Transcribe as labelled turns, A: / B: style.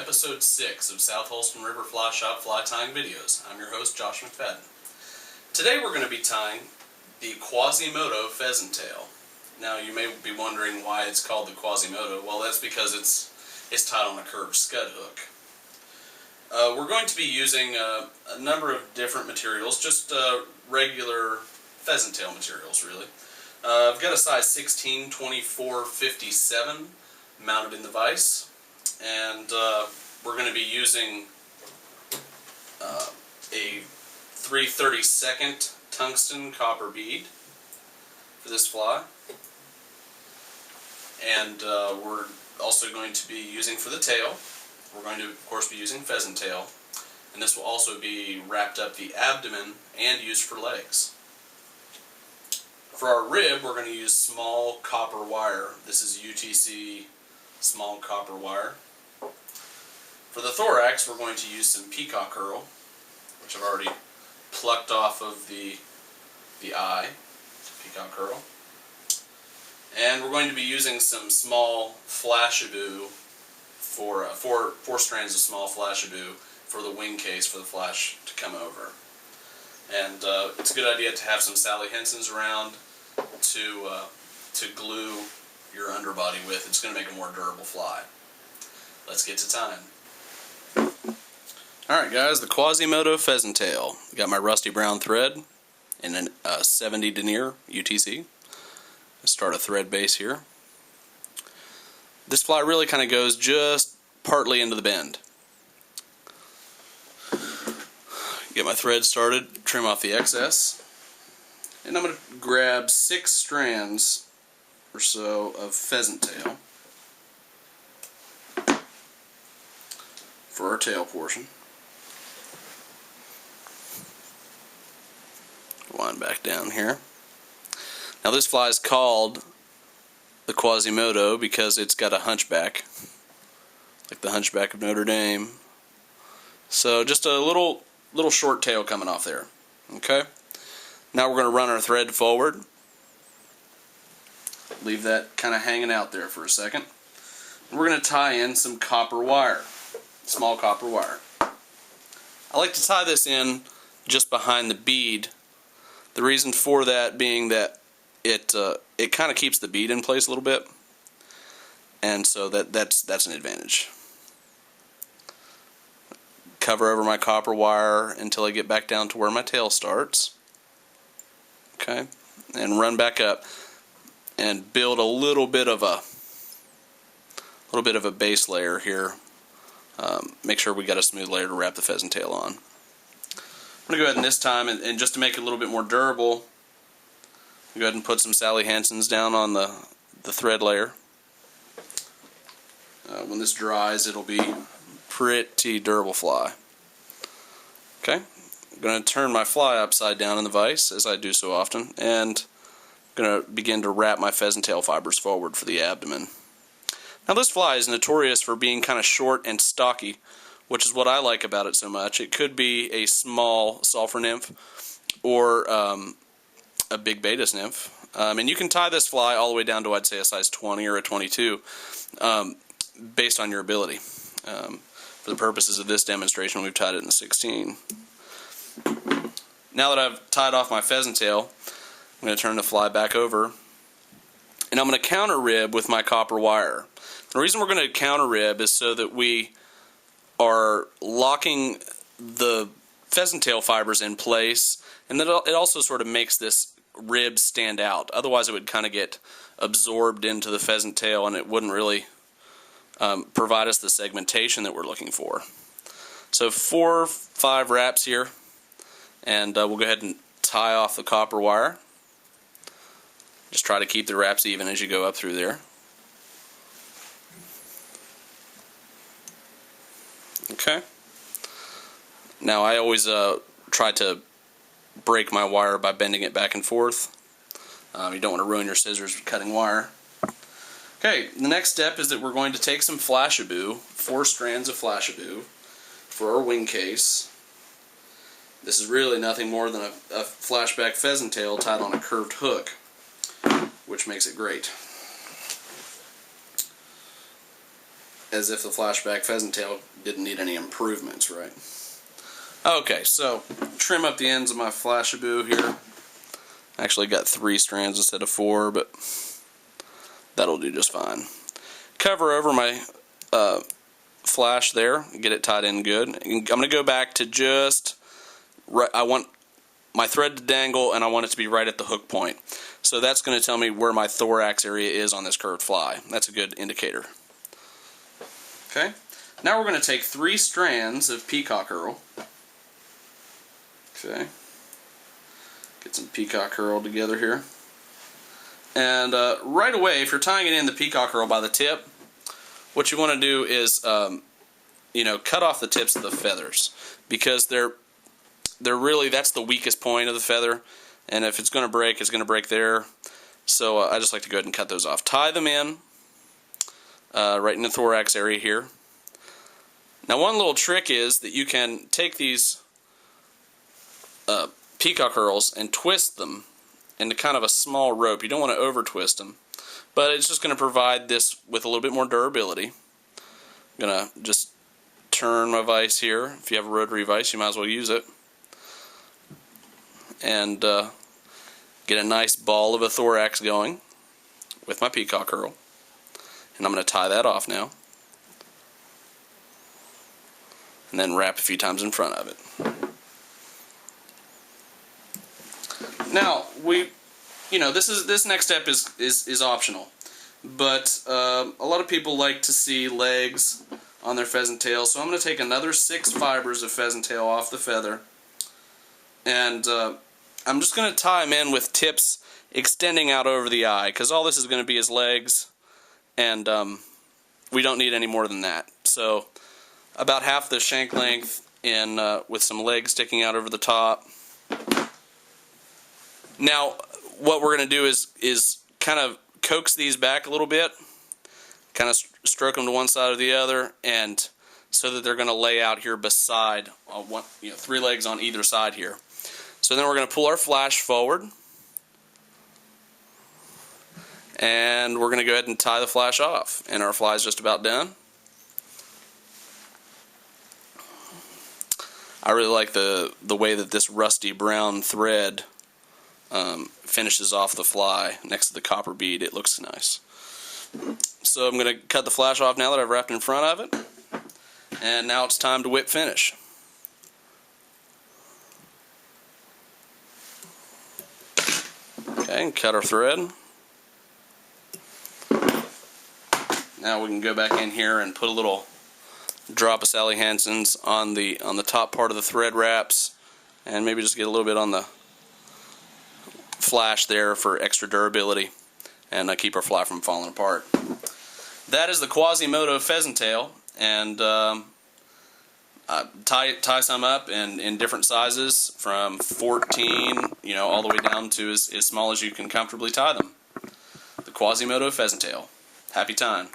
A: episode 6 of South Holston River Fly Shop Fly Tying Videos. I'm your host, Josh McFadden. Today we're going to be tying the Quasimodo pheasant tail. Now you may be wondering why it's called the Quasimodo. Well, that's because it's tied on a curved scud hook. We're going to be using a number of different materials, just regular pheasant tail materials really. I've got a size 16, 24, 57 mounted in the vise, and we're going to be using a 3/32 tungsten copper bead for this fly, and we're also going to be using for the tail, we're going to of course be using pheasant tail, and this will also be wrapped up the abdomen and used for legs. For our rib, we're going to use small copper wire. This is UTC small copper wire. For the thorax, we're going to use some peacock herl, which I've already plucked off of the eye, peacock herl. And we're going to be using some small flashaboo for four strands of small flashaboo for the wing case for the flash to come over. And it's a good idea to have some Sally Hensons around to glue your underbody with. It's going to make a more durable fly. Let's get to tying. Alright guys, the Quasimodo pheasant tail. Got my rusty brown thread and a 70 denier UTC. Let's start a thread base here. This fly really kind of goes just partly into the bend. Get my thread started, trim off the excess, and I'm going to grab 6 strands or so of pheasant tail for our tail portion. Wind back down here. Now this fly is called the Quasimodo because it's got a hunchback, like the Hunchback of Notre Dame. So just a little short tail coming off there. Okay. Now we're going to run our thread forward. Leave that kind of hanging out there for a second. We're going to tie in some copper wire, small copper wire. I like to tie this in just behind the bead. The reason for that being that it kind of keeps the bead in place a little bit, and so that's an advantage. Cover over my copper wire until I get back down to where my tail starts. Okay, and run back up and build a little bit of a base layer here. Make sure we got a smooth layer to wrap the pheasant tail on. I'm going to go ahead and this time, and just to make it a little bit more durable, go ahead and put some Sally Hensons down on the thread layer. When this dries, it'll be pretty durable fly. Okay, I'm going to turn my fly upside down in the vise, as I do so often, and I'm going to begin to wrap my pheasant tail fibers forward for the abdomen. Now this fly is notorious for being kind of short and stocky, which is what I like about it so much. It could be a small sulfur nymph or a big Baetis nymph. And you can tie this fly all the way down to, I'd say, a size 20 or a 22 based on your ability. For the purposes of this demonstration, we've tied it in the 16. Now that I've tied off my pheasant tail, I'm going to turn the fly back over, and I'm going to counter rib with my copper wire. The reason we're going to counter rib is so that we are locking the pheasant tail fibers in place, and that it also sort of makes this rib stand out. Otherwise it would kind of get absorbed into the pheasant tail, and it wouldn't really provide us the segmentation that we're looking for. So 4 or 5 wraps here, and we'll go ahead and tie off the copper wire. Just try to keep the wraps even as you go up through there. Okay. Now I always try to break my wire by bending it back and forth. You don't want to ruin your scissors cutting wire. Okay, the next step is that we're going to take some flashaboo, 4 strands of flashaboo for our wing case. This is really nothing more than a flashback pheasant tail tied on a curved hook, which makes it great. as if the flashback pheasant tail didn't need any improvements, right? Okay, so trim up the ends of my Flashaboo here. Actually got 3 strands instead of 4, but that'll do just fine. Cover over my flash there, get it tied in good. I'm going to go back to just right. I want my thread to dangle, and I want it to be right at the hook point. So that's going to tell me where my thorax area is on this curved fly. That's a good indicator. Okay, now we're going to take 3 strands of peacock herl. Okay, get some peacock herl together here. And right away, if you're tying it in the peacock herl by the tip, what you want to do is, cut off the tips of the feathers, because they're really, that's the weakest point of the feather, and if it's going to break, it's going to break there. So I just like to go ahead and cut those off. Tie them in right in the thorax area here. Now, one little trick is that you can take these peacock herls and twist them into kind of a small rope. You don't want to over twist them, but it's just going to provide this with a little bit more durability. I'm going to just turn my vise here. If you have a rotary vise, you might as well use it. And get a nice ball of a thorax going with my peacock herl. And I'm going to tie that off now. And then wrap a few times in front of it. Now, this next step is optional. But a lot of people like to see legs on their pheasant tail, so I'm going to take another 6 fibers of pheasant tail off the feather, and I'm just going to tie them in with tips extending out over the eye, because all this is going to be is legs, and we don't need any more than that. So about half the shank length in with some legs sticking out over the top. Now, what we're going to do is kind of coax these back a little bit, kind of stroke them to one side or the other, and so that they're going to lay out here beside 3 legs on either side here. So then we're going to pull our flash forward, and we're going to go ahead and tie the flash off, and our fly is just about done. I really like the way that this rusty brown thread finishes off the fly next to the copper bead. It looks nice. So I'm going to cut the flash off now that I've wrapped in front of it, and now it's time to whip finish. Okay, and cut our thread. Now we can go back in here and put a little drop of Sally Hansen's on the top part of the thread wraps, and maybe just get a little bit on the flash there for extra durability, and keep our fly from falling apart. That is the Quasimodo pheasant tail, and tie some up in different sizes from 14, all the way down to as small as you can comfortably tie them. The Quasimodo pheasant tail. Happy time.